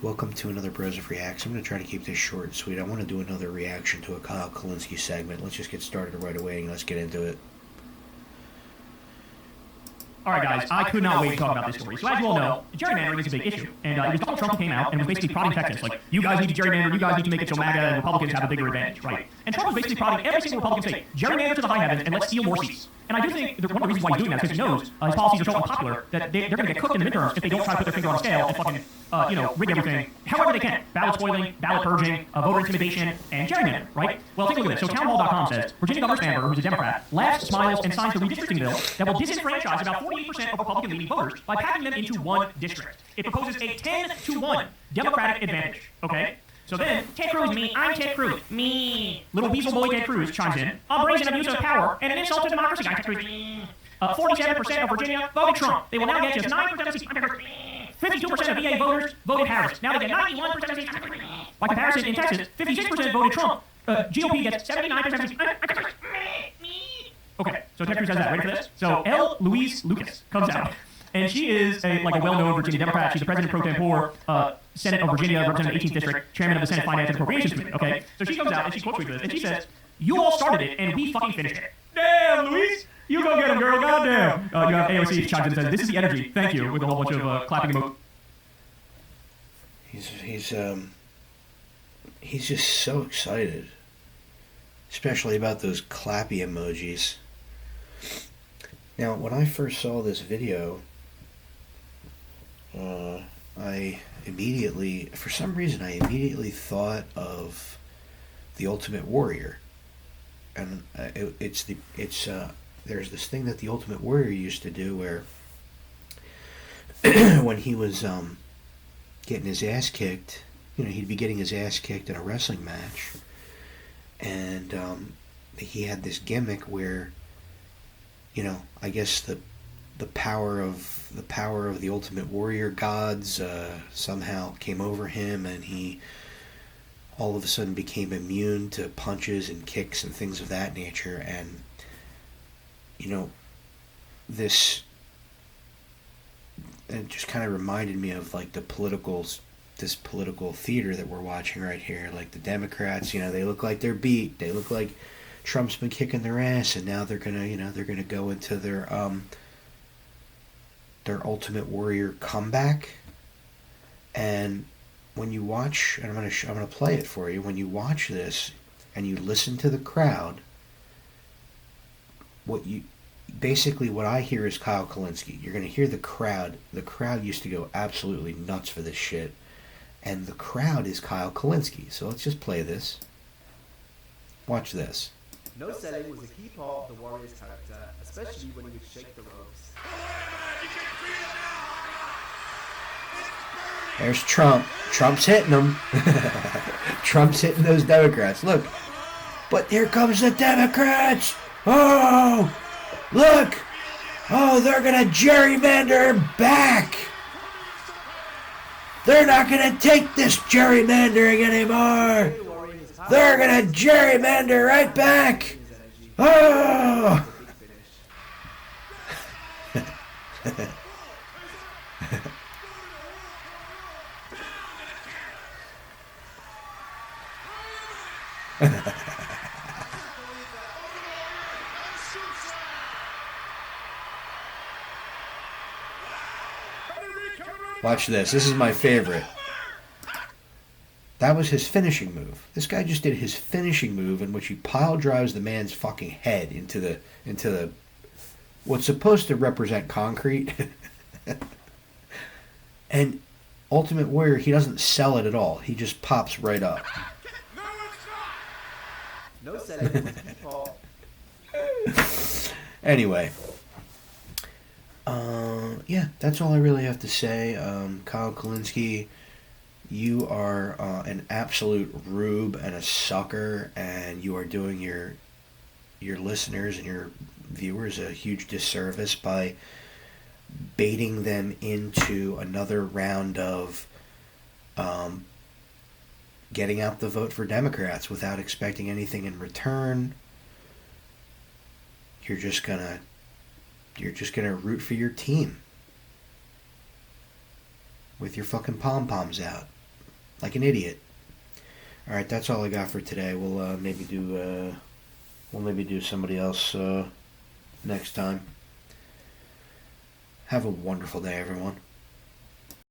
Welcome to another Broseph Reacts. I'm going to try to keep this short and sweet. I want to do another reaction to a Kyle Kulinski segment. Let's just get started right away and let's get into it. Alright guys, I could not wait to talk about this story. So as you all know, gerrymandering is a big issue. And it was Donald Trump who came out and was basically prodding Texas. Like, you guys need to gerrymander, you guys need to make it so MAGA and Republicans have a bigger advantage, right? And Trump was basically prodding every single Republican state, gerrymander to the high heavens and let's steal more seats. And I do think that one of the reasons why he's doing that is because he knows his policies are so unpopular that they're going to get cooked in the midterms if they don't try to put their finger on a scale and fucking, rig everything however they can. Ballot spoiling, ballot purging, voter intimidation, and gerrymandering, right? Well, take a look at this. So townhall.com says, Virginia Governor Sandberg, who's a Democrat, laughs, smiles, and signs the redistricting bill that will disenfranchise about 48% of Republican-leaning voters by packing them into one district. It proposes a 10-to-1 Democratic advantage, okay? So then, Ted Cruz, me, I'm Ted Cruz, me. Little weasel boy Ted Cruz chimes in, a brazen abuse of power and an insult to democracy, I'm Ted Cruz, 47% of Virginia voted Trump. They will now get just 9% of seats, I'm Ted Cruz, 52% of VA voters voted Harris. Now they get 91% of seats, I'm Ted Cruz. By comparison, in Texas, 56% voted Trump. GOP gets 79% of seats, I'm Ted Cruz, me. Okay, so Ted Cruz has that. Ready for this? So L. Louise Lucas comes out. And she is a well-known Virginia Democrat. She's the president pro tempore, Senate of Virginia, representing the 18th District, chairman of the Senate Finance and Appropriations Committee, okay? So she comes out and she quotes me for this, and she says, you all started it, and we fucking finished it. Damn, Louise! You go get him, girl, goddamn! You have AOC chimes in and says, this is the energy, thank you, with a whole bunch of clapping emojis. He's just so excited. Especially about those clappy emojis. Now, when I first saw this video, for some reason, I immediately thought of The Ultimate Warrior, and there's this thing that The Ultimate Warrior used to do where when he was getting his ass kicked, he'd be getting his ass kicked in a wrestling match, and he had this gimmick where, I guess the power of the Ultimate Warrior gods somehow came over him, and he all of a sudden became immune to punches and kicks and things of that nature. And this, it just kind of reminded me of like this political theater that we're watching right here. Like the Democrats, they look like they're beat, they look like Trump's been kicking their ass, and now they're gonna go into their Ultimate Warrior comeback. And when you watch, and I'm gonna play it for you. When you watch this and you listen to the crowd, what I hear is Kyle Kulinski. You're gonna hear the crowd. The crowd used to go absolutely nuts for this shit, and the crowd is Kyle Kulinski. So let's just play this. Watch this. No selling was a key part of the Warrior's character, especially when he would shake the ropes. There's Trump. Trump's hitting them. Trump's hitting those Democrats. Look. But here comes the Democrats. Oh, look. Oh, they're going to gerrymander him back. They're not going to take this gerrymandering anymore. They're going to gerrymander right back. Oh. Watch this. This is my favorite. That was his finishing move. This guy just did his finishing move in which he pile drives the man's fucking head into the what's supposed to represent concrete. And Ultimate Warrior, he doesn't sell it at all. He just pops right up. No selling was a key part. Anyway. Yeah, that's all I really have to say. Kyle Kulinski, you are an absolute rube and a sucker, and you are doing your listeners and your viewers a huge disservice by baiting them into another round of getting out the vote for Democrats without expecting anything in return. You're just gonna root for your team with your fucking pom-poms out. like an idiot. All right, that's all I got for today. We'll maybe do somebody else next time. Have a wonderful day, everyone.